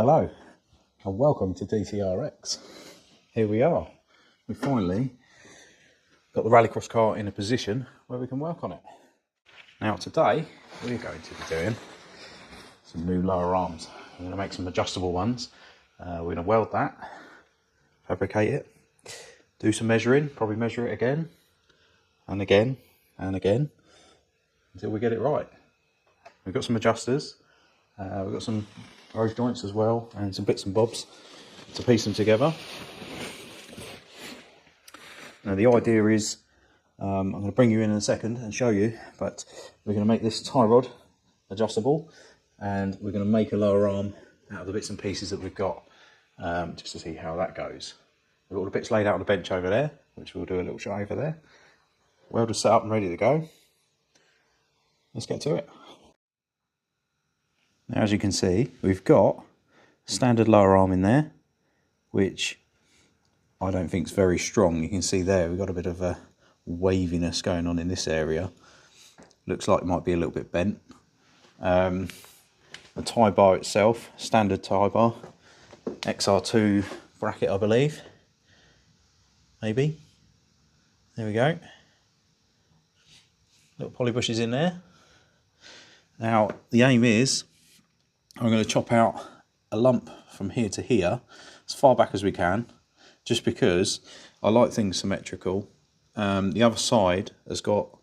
Hello and welcome to DTRX. Here we are. We finally got the Rallycross car in a position where we can work on it. Now today we're going to be doing some new lower arms. I'm going to make some adjustable ones. We're going to weld that, fabricate it, do some measuring, probably measure it again and again and again until we get it right. We've got some adjusters, we've got some rose joints as well and some bits and bobs to piece them together. Now the idea is, I'm going to bring you in a second and show you, but we're going to make this tie rod adjustable and we're going to make a lower arm out of the bits and pieces that we've got, just to see how that goes. We've got all the bits laid out on the bench over there, which we'll do a little show over there. Welder's set up and ready to go. Let's get to it. Now as you can see, we've got standard lower arm in there, which I don't think is very strong. You can see there we've got a bit of a waviness going on in this area. Looks like it might be a little bit bent. The tie bar itself, standard tie bar, XR2 bracket I believe. Maybe. There we go. Little poly bushes in there. Now the aim is, I'm going to chop out a lump from here to here, as far back as we can, just because I like things symmetrical. The other side has got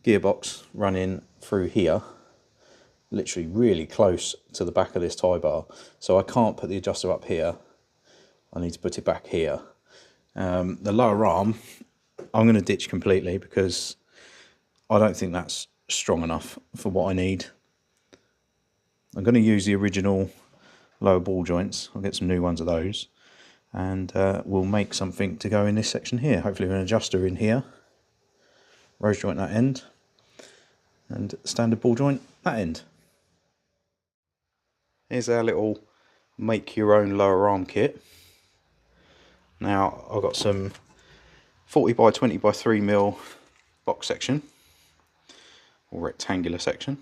gearbox running through here, literally really close to the back of this tie bar, so I can't put the adjuster up here. I need to put it back here. The lower arm I'm going to ditch completely because I don't think that's strong enough for what I need. I'm going to use the original lower ball joints. I'll get some new ones of those and we'll make something to go in this section here. Hopefully an adjuster in here, rose joint that end and standard ball joint that end. Here's our little make your own lower arm kit. Now I've got some 40 by 20 by 3mm box section or rectangular section.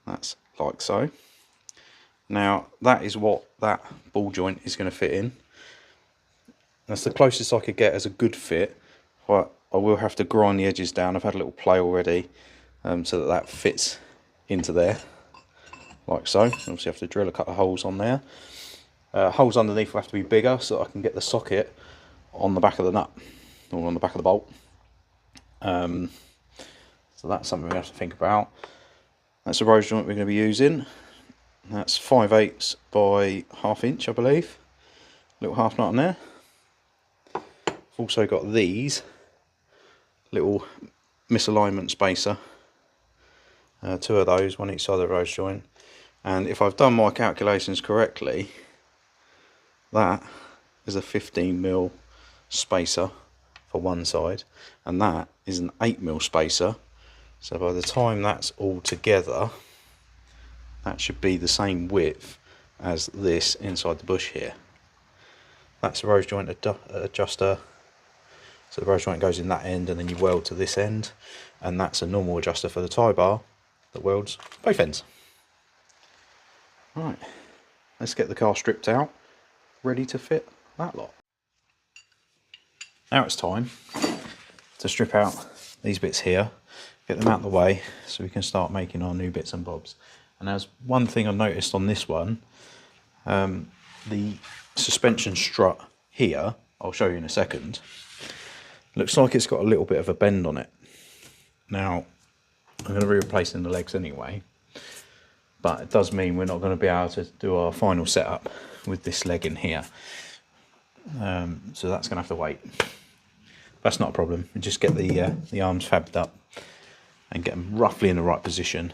That's like so. Now that is what that ball joint is going to fit in. That's the closest I could get as a good fit, but I will have to grind the edges down. I've had a little play already so that that fits into there like so. Obviously I have to drill a couple of holes on there. Holes underneath will have to be bigger so that I can get the socket on the back of the nut or on the back of the bolt. So that's something we have to think about. That's the rose joint we're going to be using. That's 5/8 by 1/2 inch I believe. Little half nut on there. I've also got these little misalignment spacer. Two of those, one each side of the rose joint. And if I've done my calculations correctly, that is a 15mm spacer for one side, and that is an 8mm spacer. So by the time that's all together, that should be the same width as this inside the bush here. That's a rose joint adjuster. So the rose joint goes in that end and then you weld to this end, and that's a normal adjuster for the tie bar that welds both ends. Right, let's get the car stripped out, ready to fit that lot. Now it's time to strip out these bits here, get them out of the way so we can start making our new bits and bobs. And there's one thing I noticed on this one, the suspension strut here, I'll show you in a second, looks like it's got a little bit of a bend on it. Now I'm going to be replacing the legs anyway, but it does mean we're not going to be able to do our final setup with this leg in here, so that's going to have to wait. That's not a problem. We just get the arms fabbed up and get them roughly in the right position.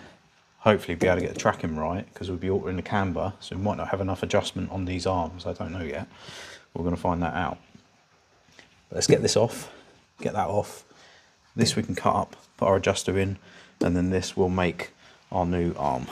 Hopefully be able to get the tracking right, because we'll be altering the camber, so we might not have enough adjustment on these arms. I don't know yet. We're going to find that out. But let's get this off, get that off. This we can cut up, put our adjuster in, and then this will make our new arm.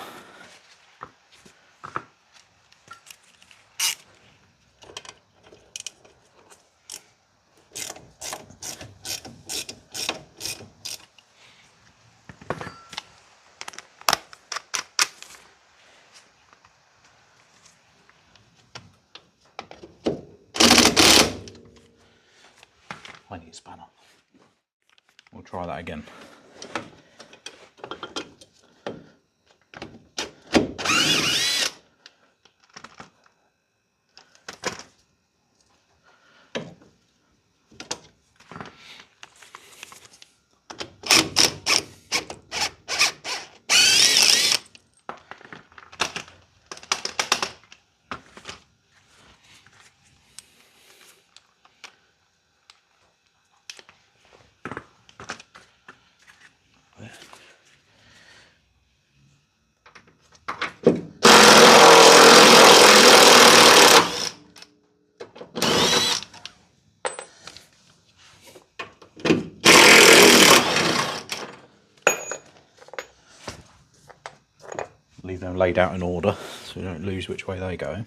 I need a spanner. We'll try that again. Leave them laid out in order so we don't lose which way they go.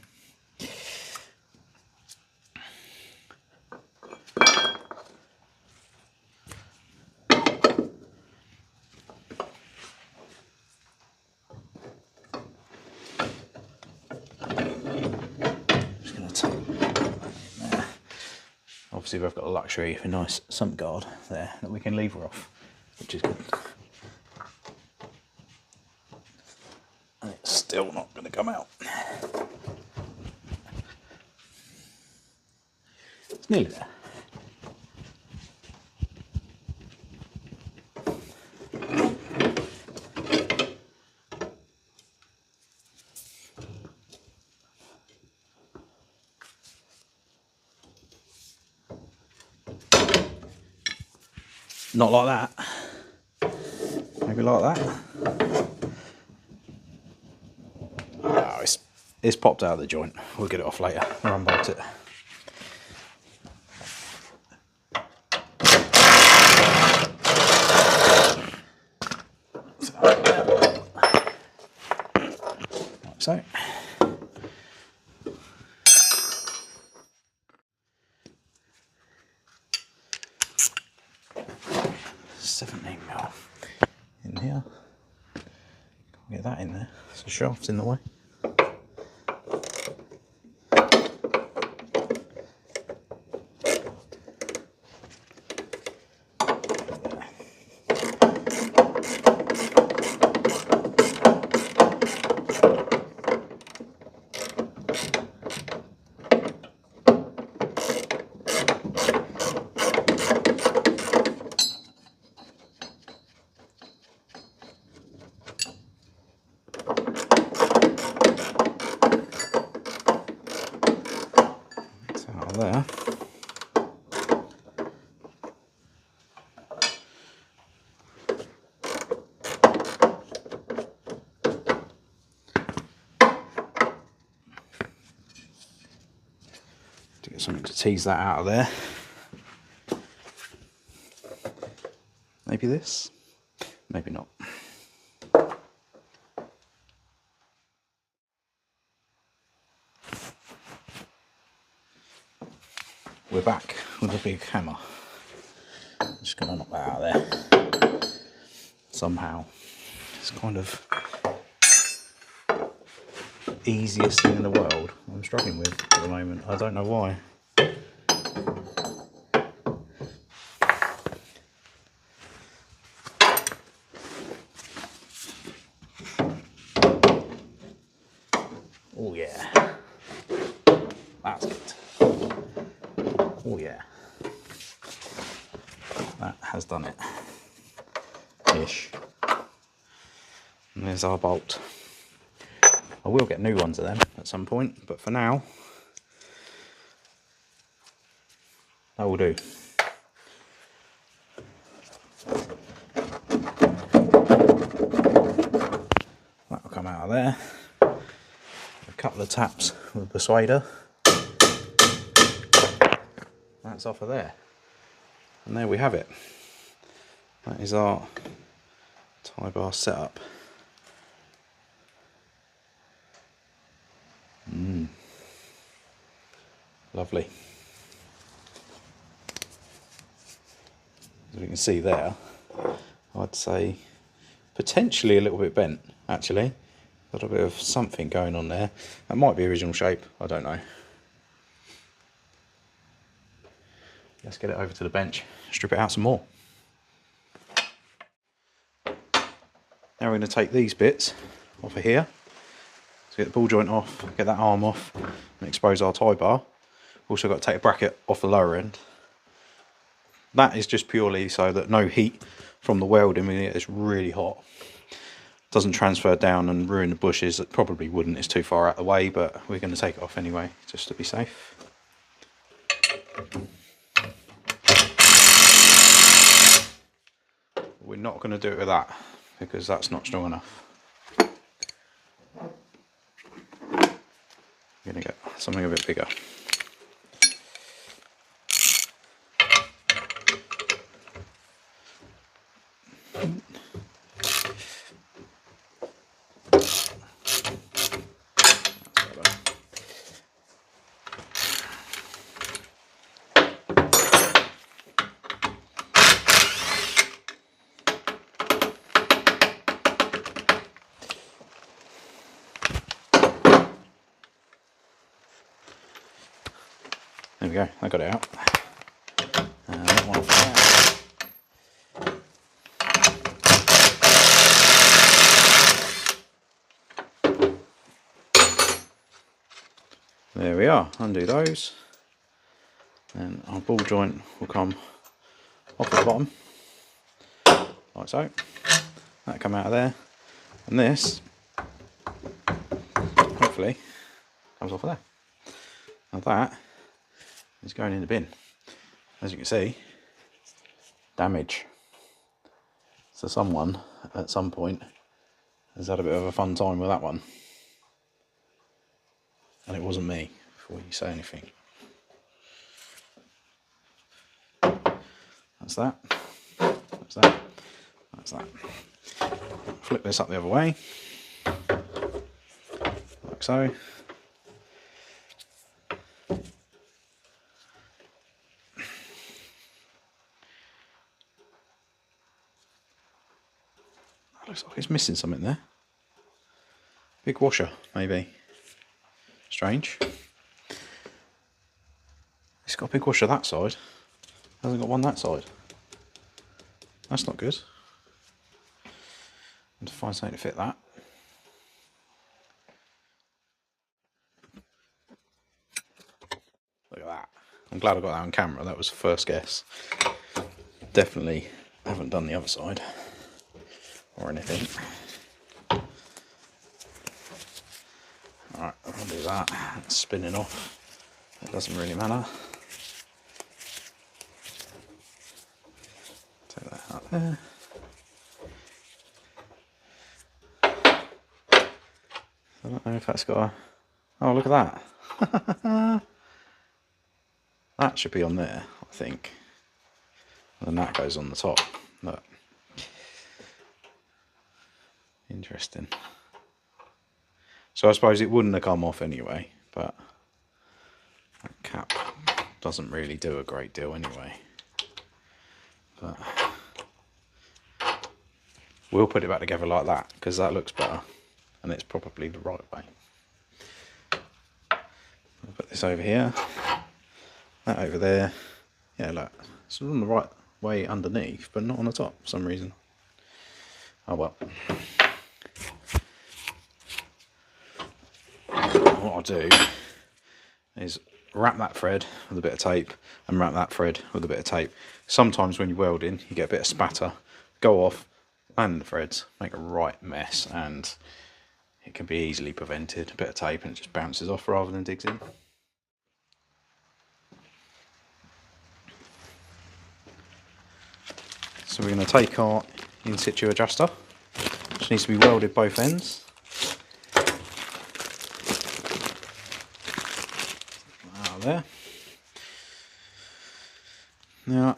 Just going to take that in there. Obviously we've got the luxury of a nice sump guard there that we can lever off, which is good. It's still not going to come out. It's nearly there. Not like that. Maybe like that. Oh, it's popped out of the joint. We'll get it off later or unbolt it. Like so. In here. Can't get that in there. So the shaft's in the way. There. To get something to tease that out of there. Maybe this, maybe not. We're back with a big hammer. I'm just going to knock that out of there. Somehow. It's kind of the easiest thing in the world I'm struggling with at the moment. I don't know why. Oh yeah. That's good. Oh yeah, that has done it, ish. And there's our bolt. I will get new ones of them at some point, but for now, that will do. That will come out of there. A couple of taps with the persuader. That's off of there, and there we have it. That is our tie bar setup. Lovely. As we can see there, I'd say potentially a little bit bent, actually. Got a bit of something going on there. That might be original shape, I don't know. let's get it over to the bench, strip it out some more. Now we're going to take these bits off of here. So get the ball joint off, get that arm off, and expose our tie bar. Also got to take a bracket off the lower end. That is just purely so that no heat from the welding when it is really hot doesn't transfer down and ruin the bushes. It probably wouldn't, it's too far out of the way, but we're going to take it off anyway, just to be safe. We're not going to do it with that, because that's not strong enough. I'm going to get something a bit bigger. There we go, I got it out. And that one off there. There we are, undo those. And our ball joint will come off the bottom, like so. That'll come out of there. And this, hopefully, comes off of there. Now that is going in the bin. As you can see, damage. So someone at some point has had a bit of a fun time with that one. And it wasn't me, before you say anything. That's that. That's that. That's that. Flip this up the other way. Like so. Looks like it's missing something there. Big washer, maybe. Strange. It's got a big washer that side. Hasn't got one that side. That's not good. And to find something to fit that. Look at that. I'm glad I got that on camera. That was the first guess. Definitely haven't done the other side. Or anything. Alright, I'll do that. It's spinning off. It doesn't really matter. Take that out there. I don't know if that's got a... Oh, look at that. That should be on there, I think. And then that goes on the top. Look. Interesting. So I suppose it wouldn't have come off anyway, but that cap doesn't really do a great deal anyway. But we'll put it back together like that, because that looks better, and it's probably the right way. I'll put this over here, that over there. Yeah, look, it's on the right way underneath, but not on the top for some reason. Oh well. What I'll do is wrap that thread with a bit of tape and wrap that thread with a bit of tape. Sometimes when you're welding you get a bit of spatter, go off, land the threads, make a right mess, and it can be easily prevented. A bit of tape and it just bounces off rather than digs in. So we're going to take our in situ adjuster, which needs to be welded both ends. There. Now,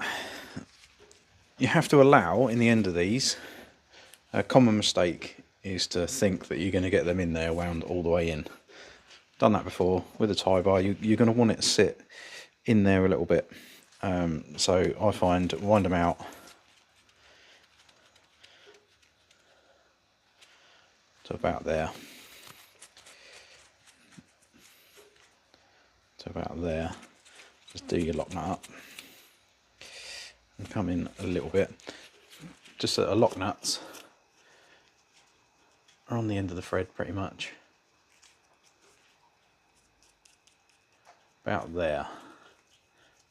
you have to allow, in the end of these, a common mistake is to think that you're going to get them in there wound all the way in. Done that before with a tie bar. You're going to want it to sit in there a little bit. So I find wind them out. To about there. To about there. Just do your lock nut up. and come in a little bit, just that the lock nuts are on the end of the thread pretty much. About there,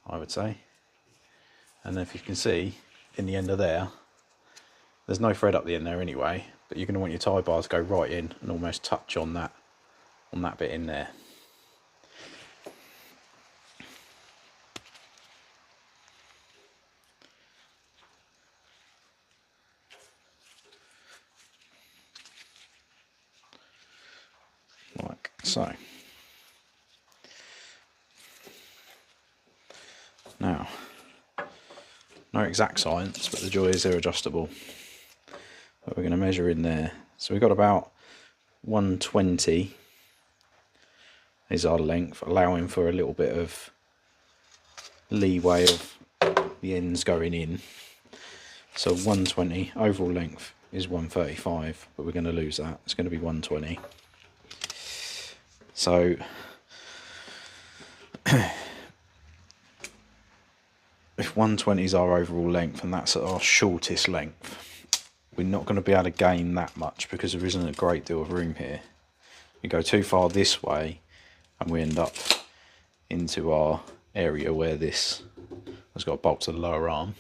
I would say. And if you can see, in the end of there, there's no thread up the end there anyway, but you're going to want your tie bar to go right in and almost touch on that bit in there. Like so. Now, no exact science, but the joy is they're adjustable. But we're going to measure in there. So we've got about 120 is our length, allowing for a little bit of leeway of the ends going in. So 120, overall length is 135, but we're going to lose that. It's going to be 120. So if 120 is our overall length and that's our shortest length, we're not going to be able to gain that much because there isn't a great deal of room here. We go too far this way and we end up into our area where this has got a bolt to the lower arm,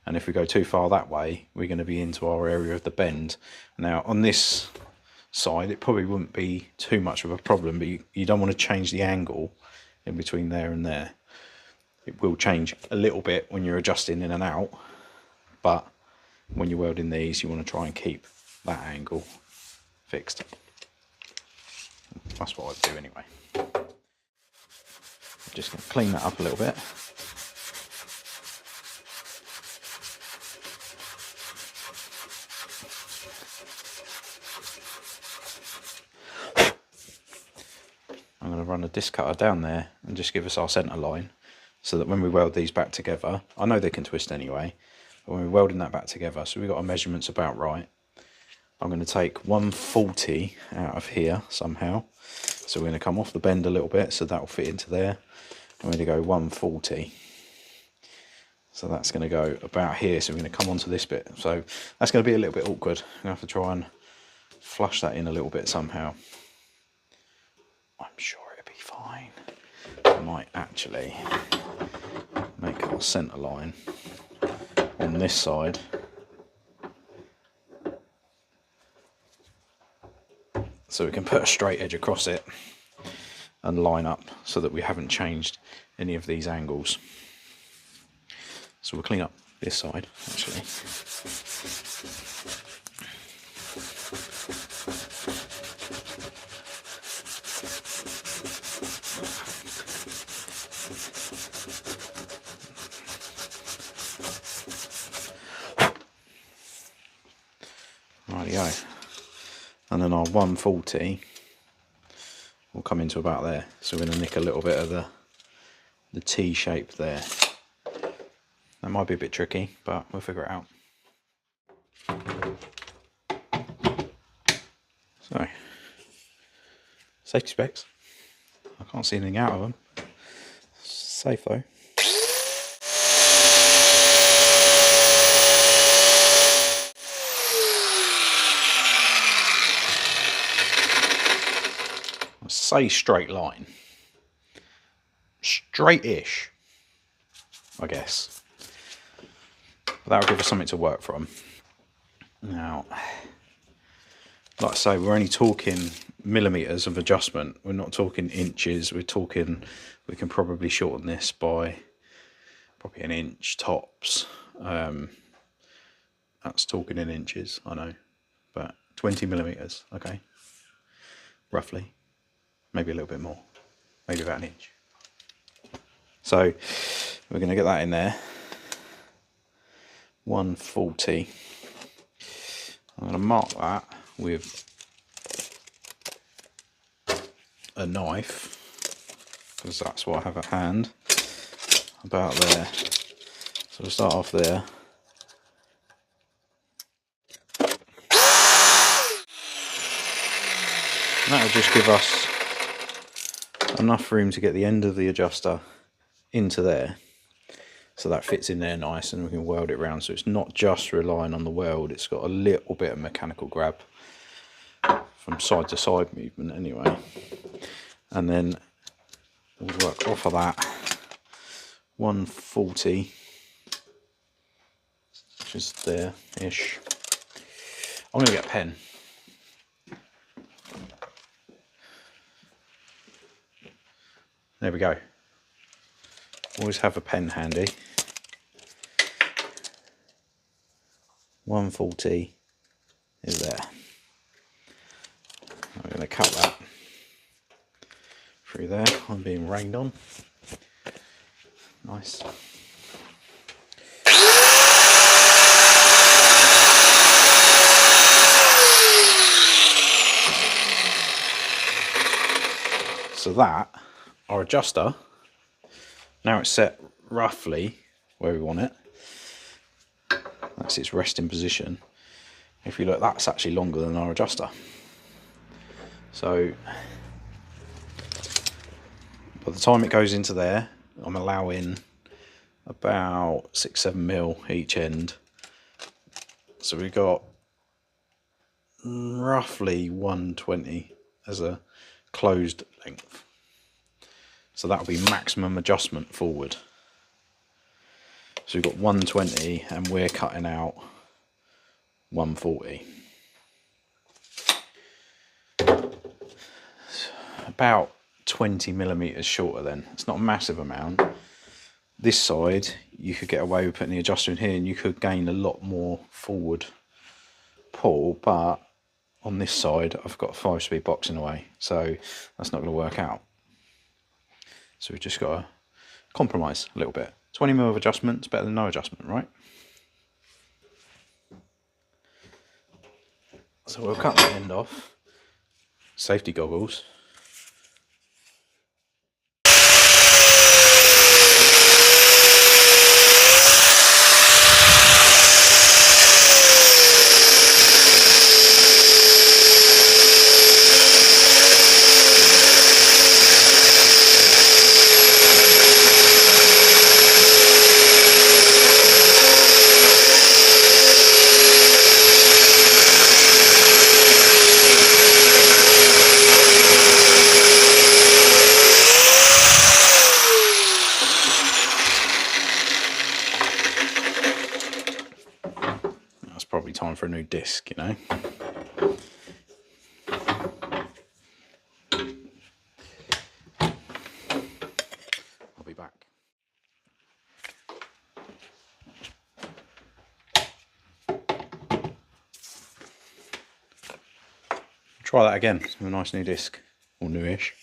and if we go too far that way we're going to be into our area of the bend. Now on this side it probably wouldn't be too much of a problem, but you don't want to change the angle in between there and there. It will change a little bit when you're adjusting in and out, but when you're welding these you want to try and keep that angle fixed. That's what I'd do anyway. Just going to clean that up a little bit. I'm going to run a disc cutter down there and just give us our centre line, so that when we weld these back together, I know they can twist anyway, but when we're welding that back together, so we've got our measurements about right. I'm going to take 140 out of here somehow. So we're going to come off the bend a little bit, so that will fit into there. I'm going to go 140. So that's going to go about here, so we're going to come onto this bit. So that's going to be a little bit awkward. I'm going to have to try and flush that in a little bit somehow. I'm sure it'll be fine. I might actually make our centre line on this side. So we can put a straight edge across it and line up so that we haven't changed any of these angles. So we'll clean up this side actually. Rightio. And then our 140 will come into about there. So we're going to nick a little bit of the T shape there. That might be a bit tricky, but we'll figure it out. So, safety specs. I can't see anything out of them. Safe though. Say straight line, straight-ish, I guess. That'll give us something to work from. Now, like I say, we're only talking millimeters of adjustment. We're not talking inches. We're talking, we can probably shorten this by probably an inch tops. That's talking in inches, I know, but 20 millimeters, okay, roughly. Maybe a little bit more, maybe about an inch. So we're going to get that in there. 140. I'm going to mark that with a knife, because that's what I have at hand, about there. So we'll start off there. And that'll just give us enough room to get the end of the adjuster into there, so that fits in there nice, and we can weld it around, so it's not just relying on the weld, it's got a little bit of mechanical grab from side to side movement anyway. And then we'll work off of that 140, which is there-ish. I'm going to get a pen. There we go. Always have a pen handy. 140 is there. I'm going to cut that through there. I'm being rained on. Nice. So that, our adjuster, now it's set roughly where we want it. That's its resting position. If you look, that's actually longer than our adjuster. So by the time it goes into there, I'm allowing about 6-7 mil each end. So we've got roughly 120 as a closed length. So that'll be maximum adjustment forward. So we've got 120 and we're cutting out 140. About 20 millimeters shorter then. It's not a massive amount. This side, you could get away with putting the adjuster in here and you could gain a lot more forward pull, but on this side, I've got a 5-speed box in the way, so that's not going to work out. So we've just got to compromise a little bit. 20 mil of adjustment is better than no adjustment, right? So we'll cut that end off. Safety goggles. Probably time for a new disc, you know. I'll be back. Try that again with a nice new disc, or newish.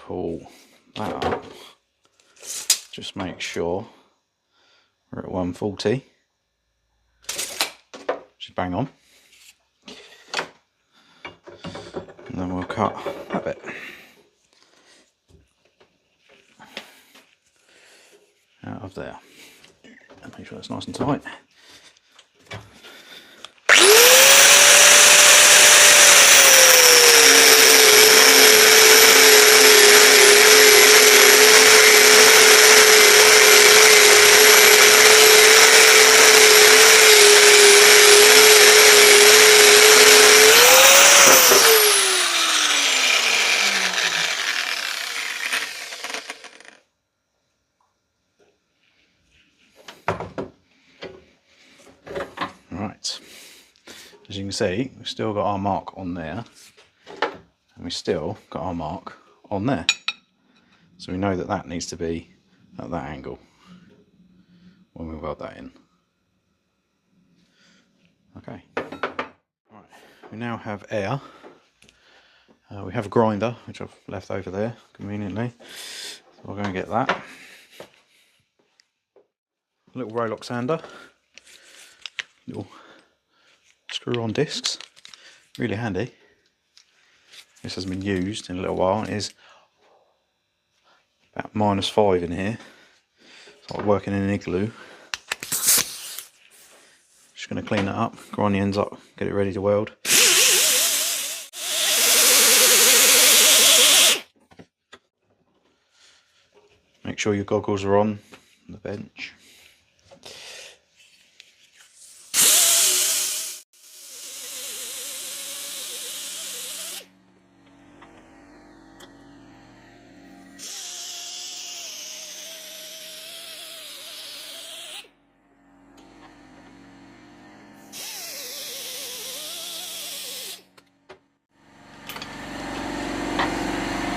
Pull that up, just make sure we're at 140, just bang on, and then we'll cut that bit out of there and make sure it's nice and tight. Right, as you can see, we've still got our mark on there, and we still got our mark on there. So we know that that needs to be at that angle when we weld that in. Okay. Right, we now have air. We have a grinder, which I've left over there conveniently. So we're going to get that. A little Rolox sander. Little screw-on discs, really handy. This hasn't been used in a little while. It is about -5 in here. It's like working in an igloo. Just going to clean that up, grind the ends up, get it ready to weld. Make sure your goggles are on the bench.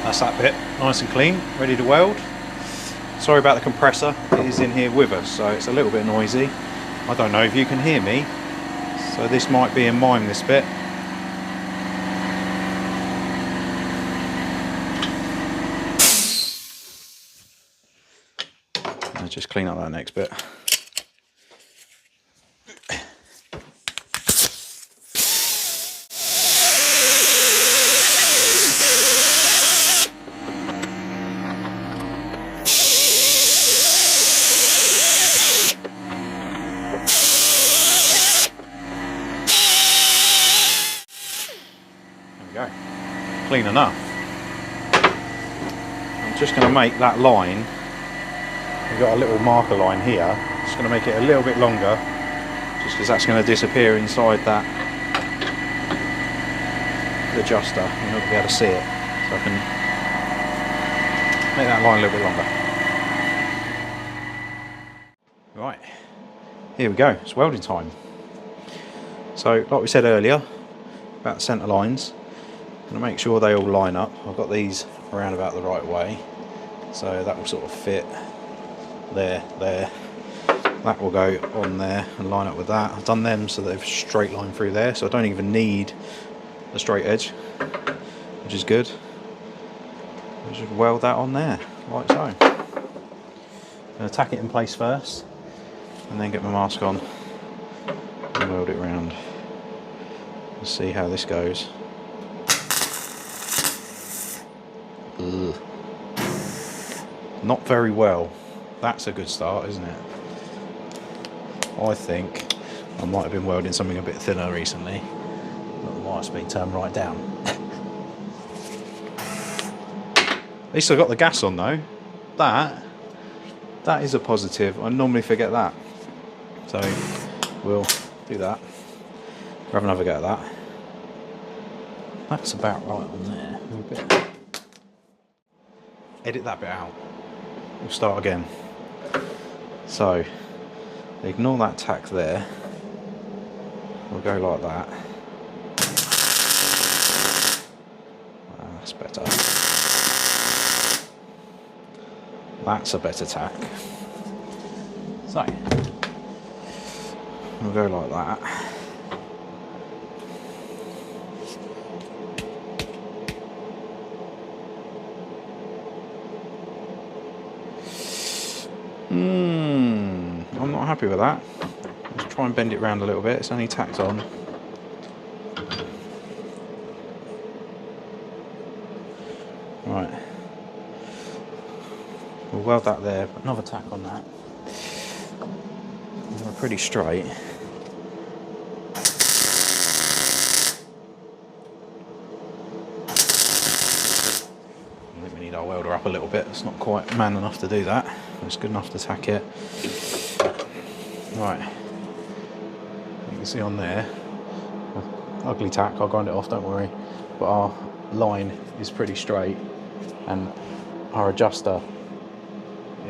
That's that bit, nice and clean, ready to weld. Sorry about the compressor, it is in here with us, so it's a little bit noisy. I don't know if you can hear me, so this might be in mime, this bit. I'll just clean up that next bit. Go. Clean enough. I'm just going to make that line, we've got a little marker line here, just going to make it a little bit longer, just because that's going to disappear inside that adjuster. You're not going to be able to see it, so I can make that line a little bit longer. Right, here we go, it's welding time. So like we said earlier about the centre lines, I'm going to make sure they all line up. I've got these around about the right way, so that will sort of fit there. That will go on there and line up with that. I've done them so they've straight line through there, so I don't even need a straight edge, which is good. I should weld that on there, like so. I'm going to tack it in place first, and then get my mask on and weld it round. Let's see how this goes. Ugh. Not very well. That's a good start, isn't it? I think I might have been welding something a bit thinner recently. That might have been turned right down. At least I got the gas on though. That is a positive. I normally forget that. So we'll do that. We'll have another go at that. That's about right on there. Edit that bit out. We'll start again. So ignore that tack there. We'll go like that. That's better. That's a better tack. So we'll go like that. I'm not happy with that. Let's try and bend it round a little bit. It's only tacked on. Right. We'll weld that there, put another tack on that. And we're pretty straight. I think we need our welder up a little bit. It's not quite man enough to do that. It's good enough to tack it. Right, you can see on there, ugly tack, I'll grind it off, don't worry, but our line is pretty straight and our adjuster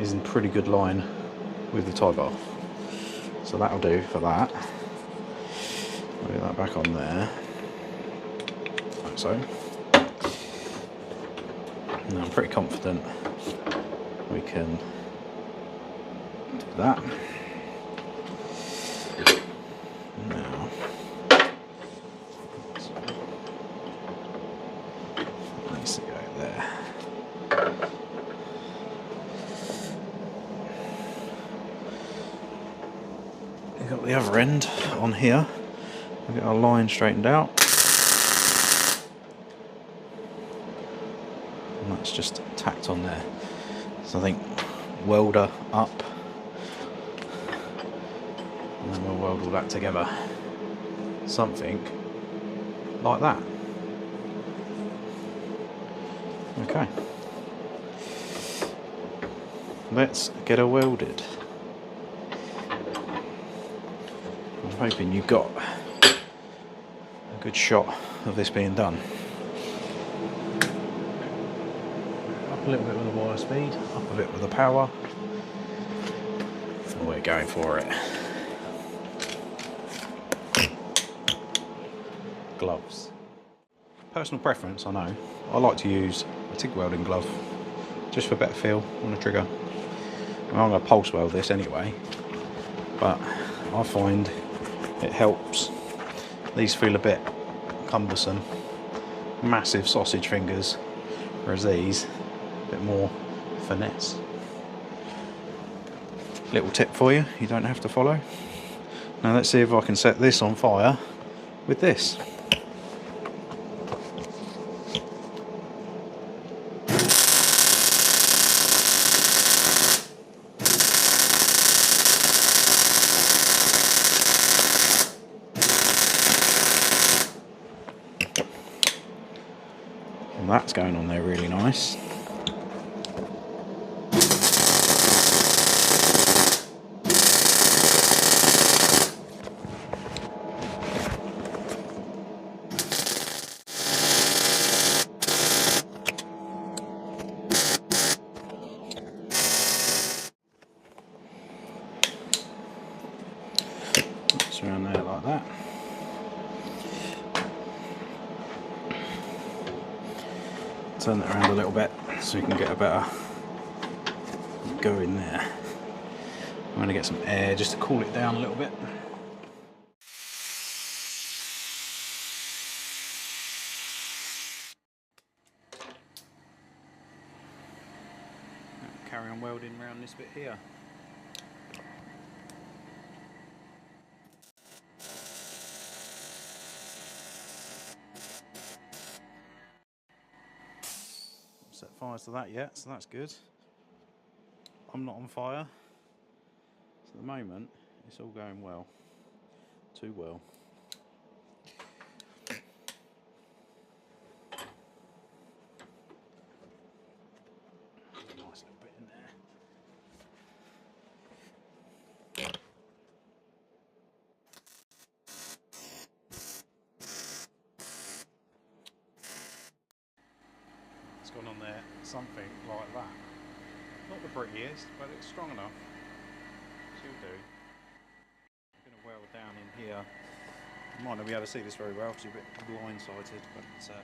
is in pretty good line with the tie bar. So that'll do for that. I'll get that back on there, like so. And I'm pretty confident we can do that. Now, needs to go there. We've got the other end on here. We'll get our line straightened out. that's just tacked on there. So I think welder up, and then we'll weld all that together. Something like that. Okay. Let's get her welded. I'm hoping you've got a good shot of this being done. Up a little bit with the wire speed, up a bit with the power, and we're going for it. Gloves. Personal preference, I know. I like to use a TIG welding glove just for better feel on the trigger. I'm going to pulse weld this anyway, but I find it helps. These feel a bit cumbersome, massive sausage fingers, whereas these a bit more finesse. Little tip for you, you don't have to follow. Now let's see if I can set this on fire with this. And that's going on there really nice. It's around there like that. Turn it around a little bit so you can get a better go in there. I'm going to get some air just to cool it down a little bit. Carry on welding around this bit here. Set fires to that yet, so that's good. I'm not on fire. So at the moment, it's all going well. Too well. Nice little bit in there. It's gone on there, something like that. Not the prettiest, but it's strong enough. She'll do. I'm going to weld down in here. You might not be able to see this very well because you're a bit blind-sighted, but I'll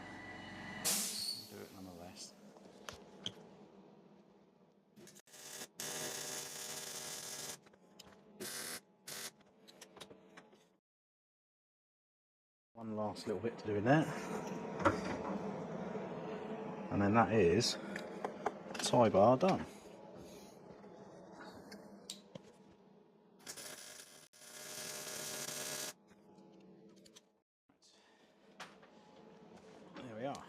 do it nonetheless. One last little bit to do in there. And then that is tie bar done. There we are.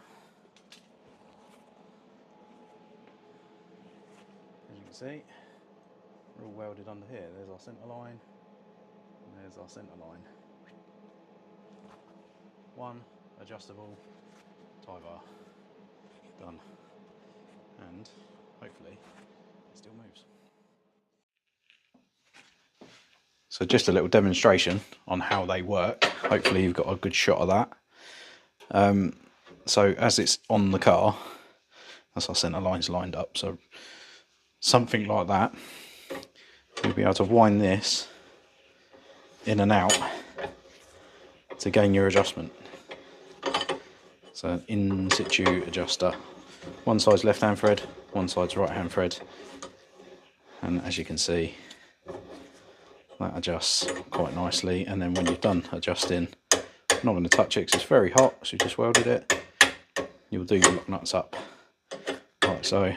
As you can see, we're all welded under here. There's our centre line, and there's our centre line. One adjustable tie bar. Done. And hopefully it still moves. So just a little demonstration on how they work. Hopefully you've got a good shot of that. So as it's on the car, that's our centre lines lined up. So something like that, you'll be able to wind this in and out to gain your adjustment. So an in situ adjuster. One side's left hand thread, one side's right hand thread. And as you can see, that adjusts quite nicely. And then when you're done adjusting, I'm not going to touch it because it's very hot, so you just welded it. You'll do your lock nuts up like so.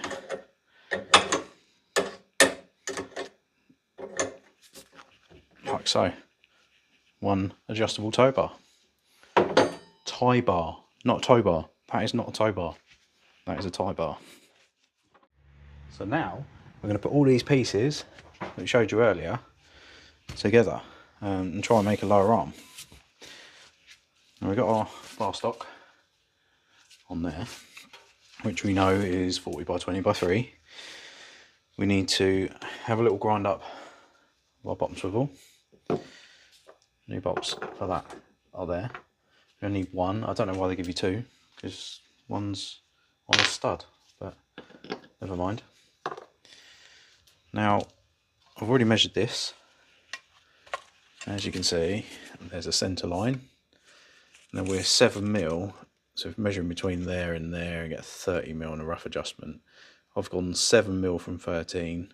Like so. One adjustable tow bar. Tie bar, not a tow bar. That is not a tow bar. That is a tie bar. So now we're going to put all these pieces that we showed you earlier together and try and make a lower arm. Now we've got our bar stock on there, which we know is 40 by 20 by 3. We need to have a little grind up of our bottom swivel. New bolts for that are there. You only need one. I don't know why they give you two, because one's on a stud, but never mind. Now, I've already measured this. As you can see, there's a centre line. Now we're 7mm, so if measuring between there and there and get 30mm on a rough adjustment, I've gone 7mm from 13.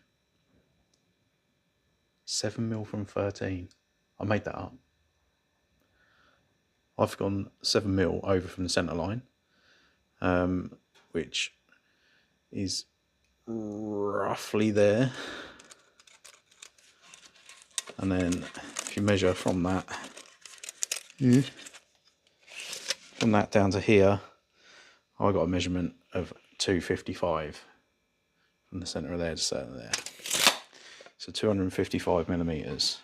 7mm from 13. I made that up. I've gone 7mm over from the centre line, which is roughly there. And then if you measure from that, from that down to here, I got a measurement of 255 from the centre of there to centre there. So 255mm.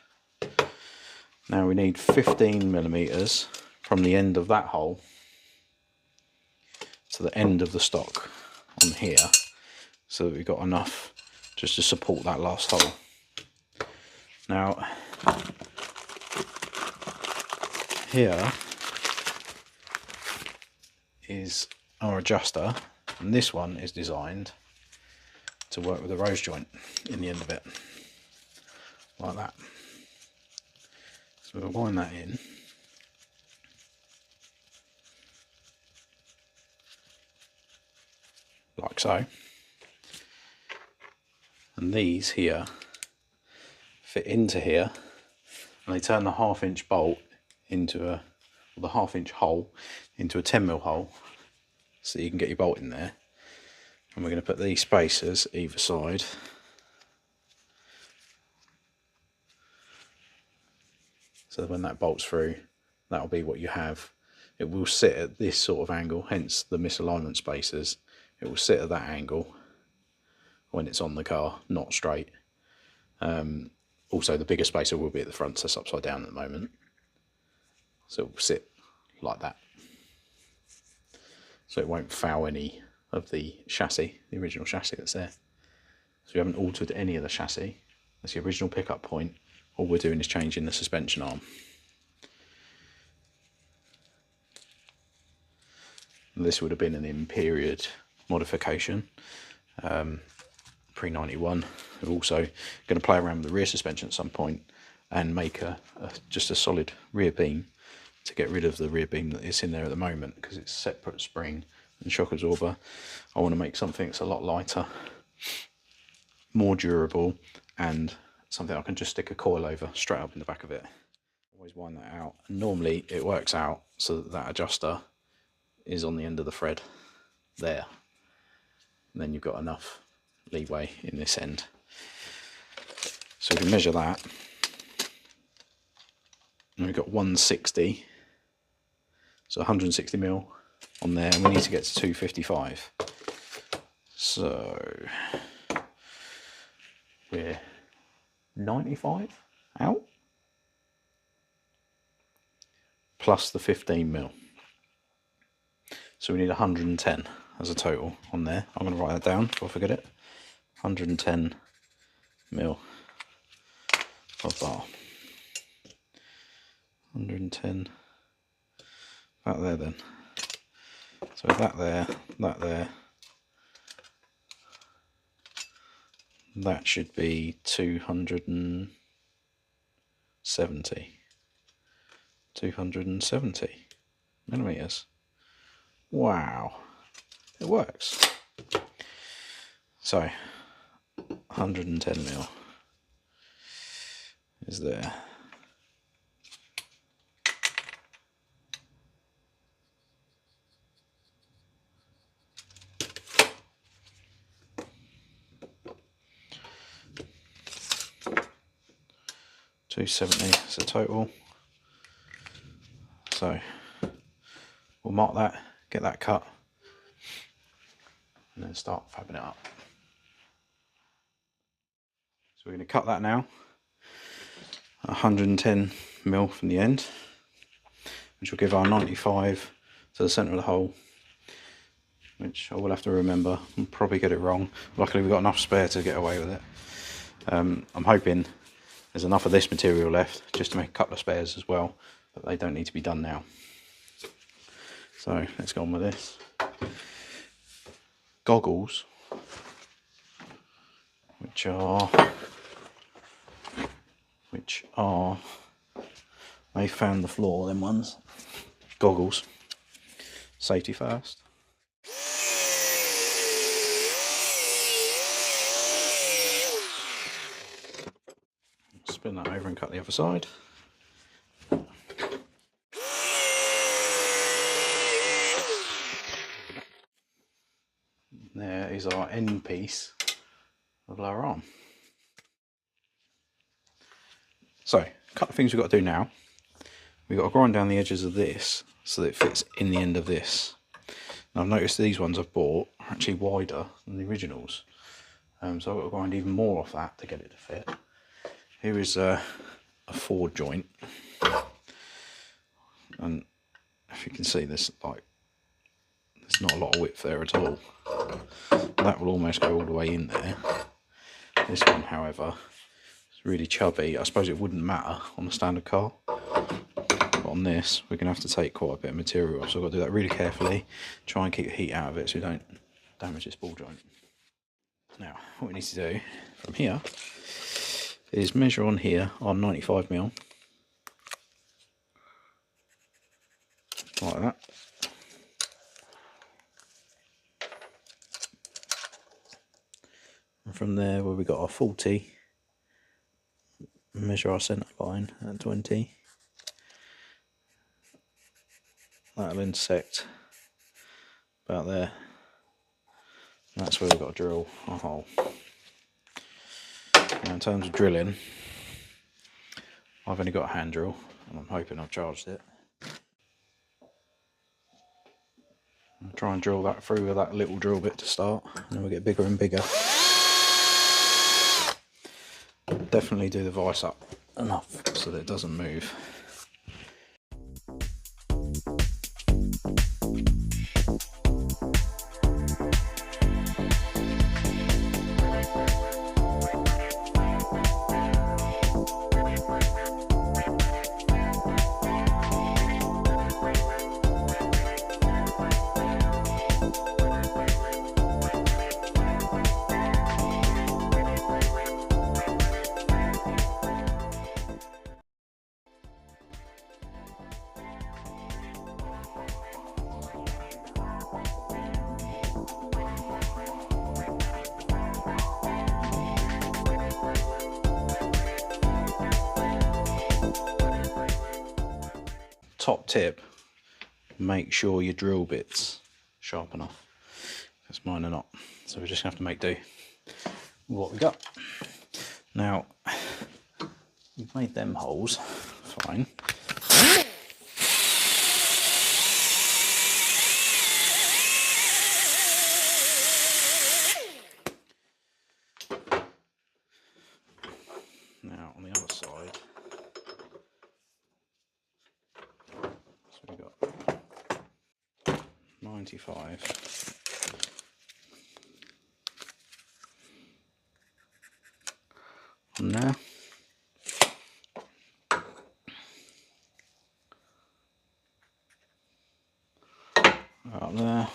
Now we need 15mm from the end of that hole to the end of the stock on here, so that we've got enough just to support that last hole. Now here is our adjuster, and this one is designed to work with a rose joint in the end of it, like that. So we'll wind that in. Like so. And these here fit into here, and they turn the 1/2" bolt into or the 1/2" hole into a 10mm hole, so you can get your bolt in there. And we're going to put these spacers either side. So when that bolts through, that'll be what you have. It will sit at this sort of angle, hence the misalignment spacers. It will sit at that angle when it's on the car, not straight. Also, the bigger spacer will be at the front, so it's upside down at the moment. So it will sit like that. So it won't foul any of the chassis, the original chassis that's there. So we haven't altered any of the chassis. That's the original pickup point. All we're doing is changing the suspension arm. And this would have been an in-period modification, pre-91. We're also going to play around with the rear suspension at some point and make just a solid rear beam to get rid of the rear beam that is in there at the moment, because it's separate spring and shock absorber. I want to make something that's a lot lighter, more durable, and something I can just stick a coil over straight up in the back of it. Always wind that out. And normally it works out so that that adjuster is on the end of the thread there. And then you've got enough leeway in this end. So we can measure that. And we've got 160. So 160mm on there, and we need to get to 255. So we're 95 out, plus the 15mm. So we need 110 as a total on there. I'm going to write that down before I forget it. 110mm of bar. 110, that there then. So that there, that should be 270 millimeters. Wow, it works. So 110mm is there. $270 is the total. So we'll mark that, get that cut, and then start fabbing it up. we're going to cut that now, 110mm from the end, which will give our 95 to the centre of the hole, which I will have to remember. I'll probably get it wrong. Luckily we've got enough spare to get away with it. I'm hoping there's enough of this material left just to make a couple of spares as well, but they don't need to be done now. So let's go on with this. Goggles, which are they found the floor, them ones. Goggles, safety first. Spin that over and cut the other side. There is our end piece of our arm. So, a couple of things we've got to do now. We've got to grind down the edges of this so that it fits in the end of this. Now I've noticed these ones I've bought are actually wider than the originals. So I've got to grind even more off that to get it to fit. Here is a forward joint. And if you can see, there's not a lot of width there at all. That will almost go all the way in there. This one, however, is really chubby. I suppose it wouldn't matter on a standard car, but on this we're going to have to take quite a bit of material off, so I've got to do that really carefully, try and keep the heat out of it so we don't damage this ball joint. Now what we need to do from here is measure on here on 95mm, like that. And from there, where we got our 40, measure our centre line at 20. That'll intersect about there. And that's where we've got to drill our hole. Now in terms of drilling, I've only got a hand drill, and I'm hoping I've charged it. I'll try and drill that through with that little drill bit to start, and then we'll get bigger and bigger. Definitely do the vise up enough so that it doesn't move. Top tip, make sure your drill bit's sharp enough, because mine are not, so we're just gonna have to make do with what we got. Now we've made them holes fine. Now on the other side, so we got 95. On there. Up there.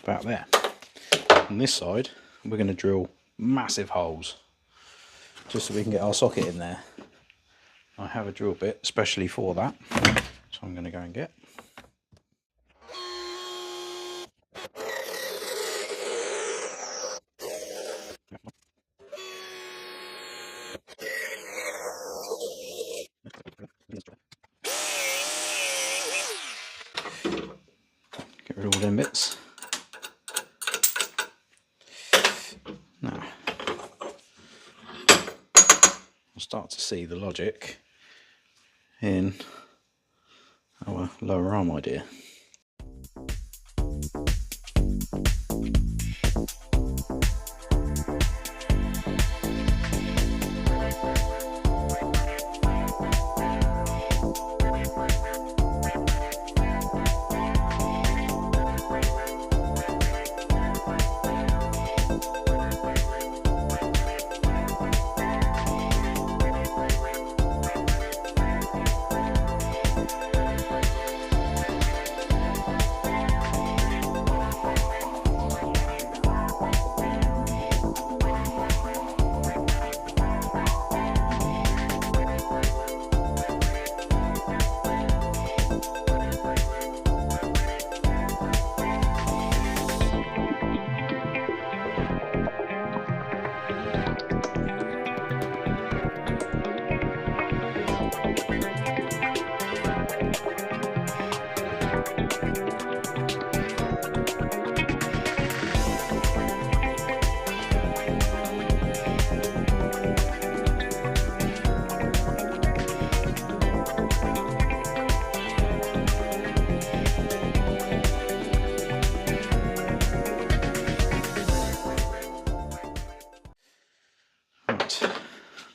About there. On this side, we're going to drill massive holes just so we can get our socket in there. I have a drill bit especially for that, so I'm going to go and get. Get rid of all them bits. Now, let's start to see the logic in our lower arm idea.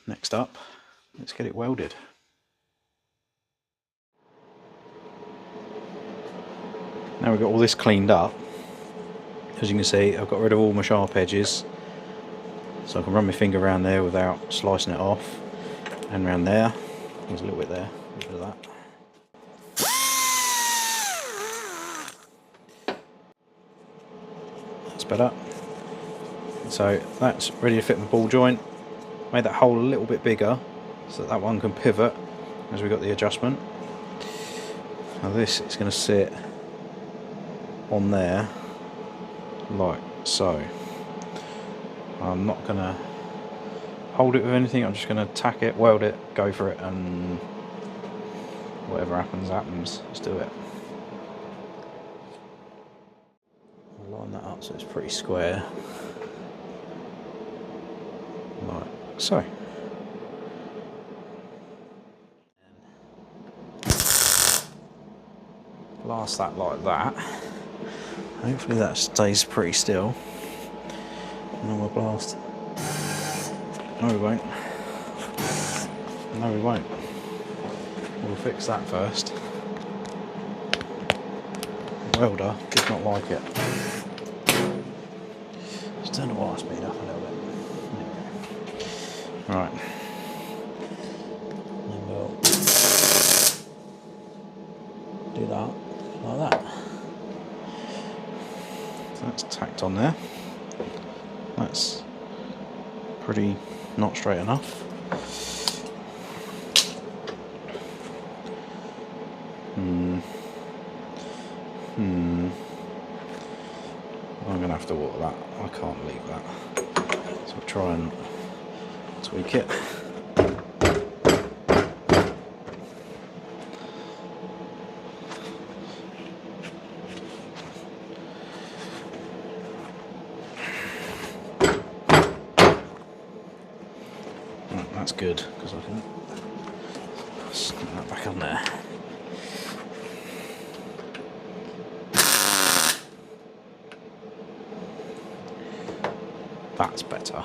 Next up, let's get it welded. Now we've got all this cleaned up, as you can see I've got rid of all my sharp edges, so I can run my finger around there without slicing it off, and around there, there's a little bit there, a little bit of that. That's better. So that's ready to fit my ball joint. Made that hole a little bit bigger so that one can pivot as we got the adjustment. Now this is going to sit on there like so. I'm not going to hold it with anything, I'm just going to tack it, weld it, go for it, and whatever happens, happens. Let's do it. I'll line that up so it's pretty square. Like so. Blast that like that. Hopefully that stays pretty still. And then we'll blast. No, we won't. No, we won't. We'll fix that first. The welder did not like it. Just turn the wire speed up a little bit. Right. And we'll do that like that. So that's tacked on there. That's pretty not straight enough. I'm going to have to water that. I can't leave that. So I'll try and tweak it. Right, that's good because I can snap that back on there. That's better.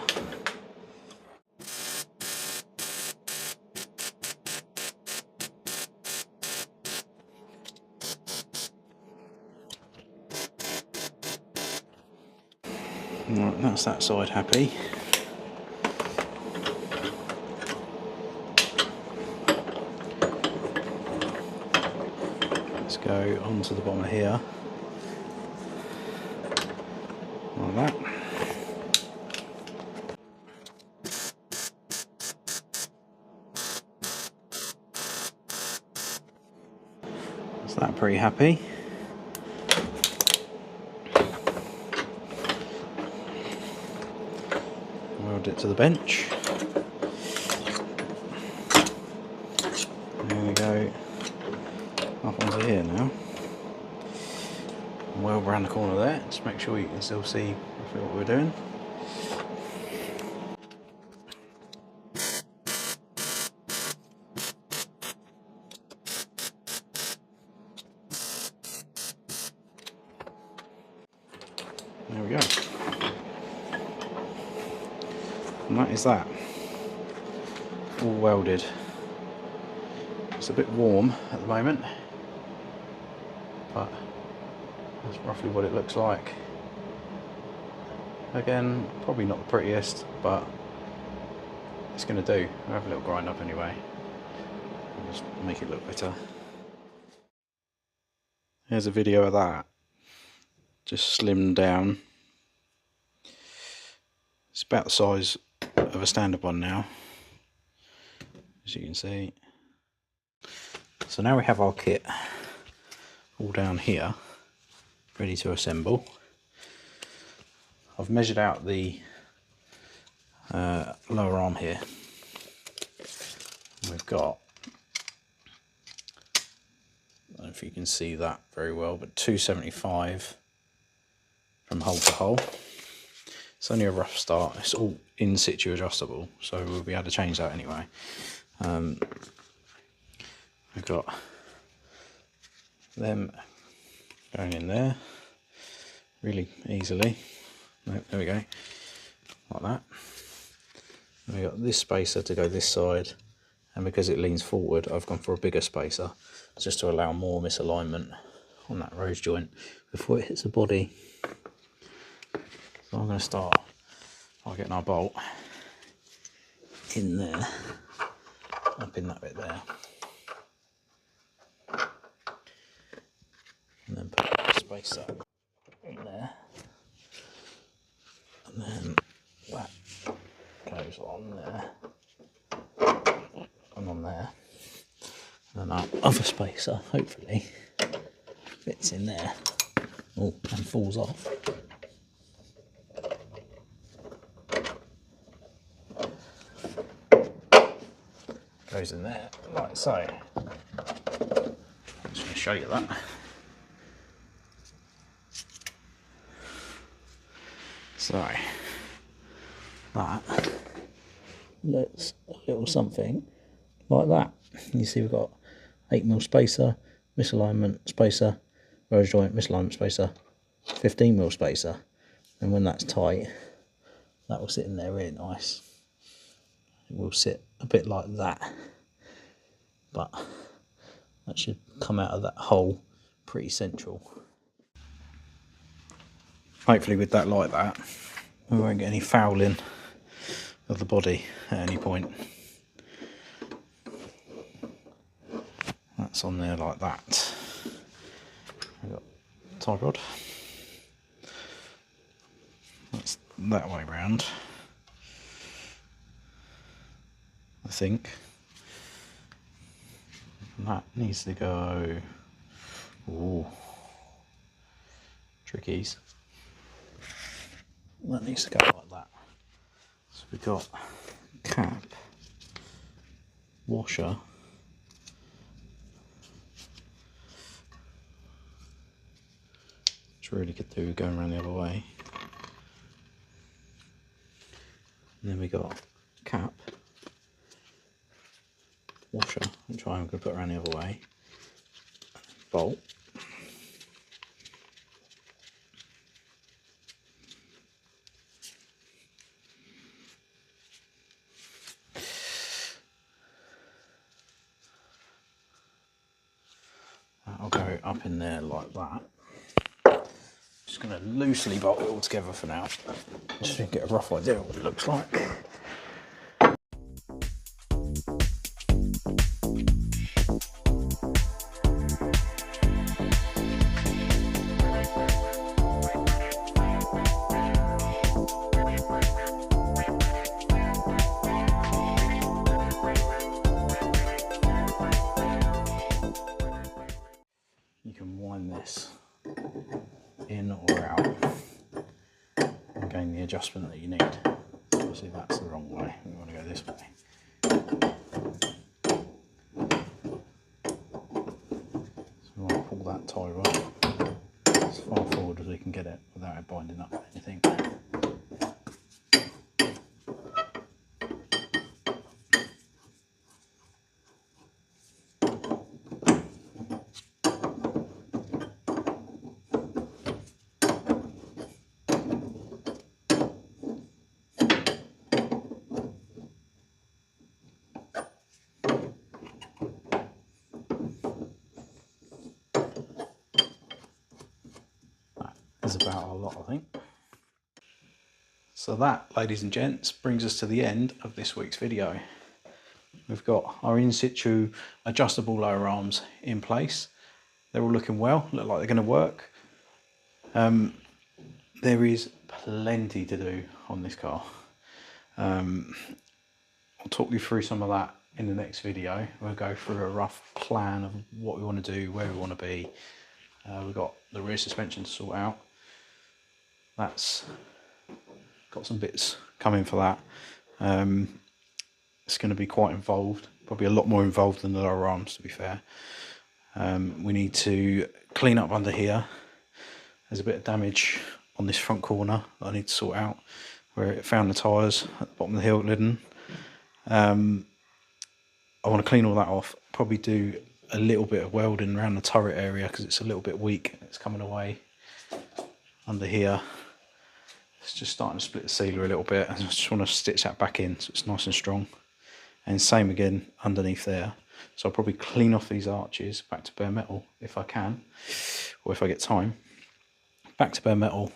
Right, that's that side happy. Let's go onto the bottom here. Like that. Is that pretty happy? Weld it to the bench. There we go. Up onto here now. Weld around the corner there. Just make sure you can still see what we're doing. And that is that. All welded. It's a bit warm at the moment, but that's roughly what it looks like. Again, probably not the prettiest, but it's going to do. I'll have a little grind up anyway. I'll just make it look better. Here's a video of that. Just slimmed down. It's about the size of a standard one now, as you can see. So now we have our kit all down here, ready to assemble. I've measured out the lower arm here. We've got, I don't know if you can see that very well, but 275 from hole to hole. It's only a rough start. It's all in situ adjustable, so we'll be able to change that anyway. We've got them going in there really easily. There we go, like that. And we've got this spacer to go this side, and because it leans forward, I've gone for a bigger spacer just to allow more misalignment on that rose joint before it hits the body. So I'm going to start by getting our bolt in there, up in that bit there, and then put the spacer in there, and then that goes on there and on there, and then our other spacer hopefully fits in there. Oh, and falls off. Goes in there like so. I'm just going to show you that. So that looks a little something like that. You see we've got 8mm spacer, misalignment spacer, rose joint, misalignment spacer, 15mm spacer, and when that's tight, that will sit in there really nice. It will sit a bit like that, but that should come out of that hole pretty central. Hopefully with that like that, we won't get any fouling of the body at any point. That's on there like that. We've got tie rod. That's that way round, I think. And that needs to go, ooh, trickies. That needs to go like that. So we've got cap, washer, which really could do going around the other way. And then we got cap, washer, which I'm going to put around the other way, bolt, that'll go up in there like that. Just going to loosely bolt it all together for now, just to get a rough idea of what it looks like. You can wind this in or out and gain the adjustment that you need. Obviously that's the wrong way, we want to go this way. So we want to pull that tie rod as far forward as we can get it without it binding up anything. is about a lot, I think. So that, ladies and gents, brings us to the end of this week's video. We've got our in situ adjustable lower arms in place. They're all looking well, look like they're going to work. There is plenty to do on this car. I'll talk you through some of that in the next video. We'll go through a rough plan of what we want to do, where we want to be. We've got the rear suspension to sort out. That's got some bits coming for that. It's going to be quite involved, probably a lot more involved than the lower arms, to be fair. We need to clean up under here. There's a bit of damage on this front corner that I need to sort out, where it found the tyres at the bottom of the hill at Lyddon. I want to clean all that off, probably do a little bit of welding around the turret area because it's a little bit weak. It's coming away under here. It's just starting to split the sealer a little bit. I just want to stitch that back in so it's nice and strong. And same again underneath there. So I'll probably clean off these arches back to bare metal if I can, or if I get time. Back to bare metal,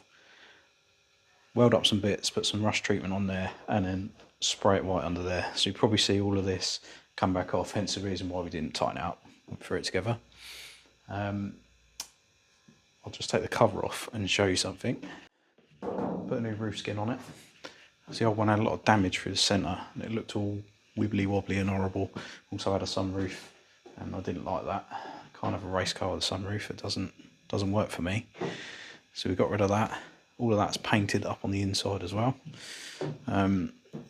weld up some bits, put some rust treatment on there, and then spray it white under there. So you probably see all of this come back off, hence the reason why we didn't tighten it up and throw it together. I'll just take the cover off and show you something. Put a new roof skin on it. The old one had a lot of damage through the centre and it looked all wibbly wobbly and horrible. Also had a sunroof and I didn't like that. Can't have a race car with a sunroof, it doesn't work for me. So we got rid of that. All of that's painted up on the inside as well.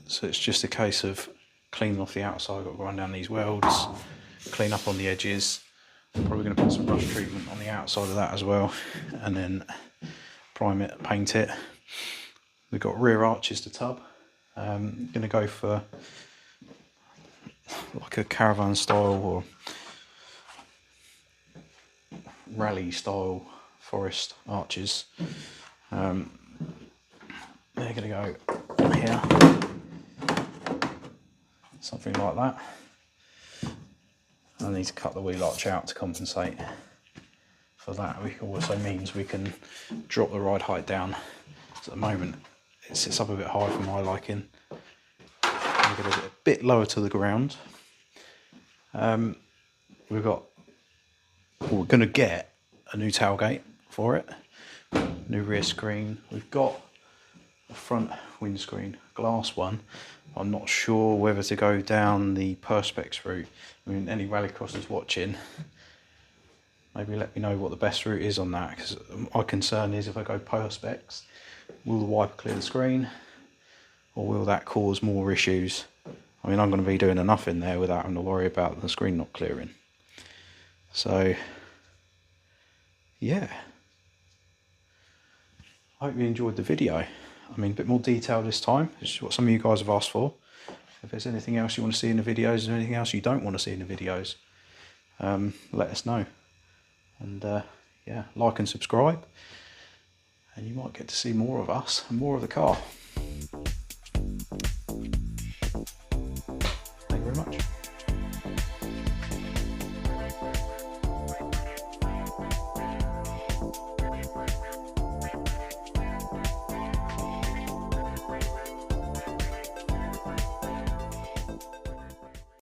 So it's just a case of cleaning off the outside. I've got to run down these welds, clean up on the edges. I'm probably going to put some rust treatment on the outside of that as well, and then prime it, paint it. We've got rear arches to tub. I'm going to go for like a caravan style or rally style forest arches. They're going to go on here, something like that. I need to cut the wheel arch out to compensate for that, which also means we can drop the ride height down. So at the moment it sits up a bit high for my liking. I'm going to get it a bit lower to the ground. We're going to get a new tailgate for it, new rear screen. We've got a front windscreen, glass one. I'm not sure whether to go down the Perspex route. I mean, any rallycrossers watching, maybe let me know what the best route is on that, because my concern is if I go Perspex, will the wiper clear the screen or will that cause more issues? I mean, I'm going to be doing enough in there without having to worry about the screen not clearing. So, yeah. I hope you enjoyed the video. I mean, a bit more detail this time. It's what some of you guys have asked for. If there's anything else you want to see in the videos, or anything else you don't want to see in the videos, let us know. And yeah, like and subscribe, and you might get to see more of us and more of the car.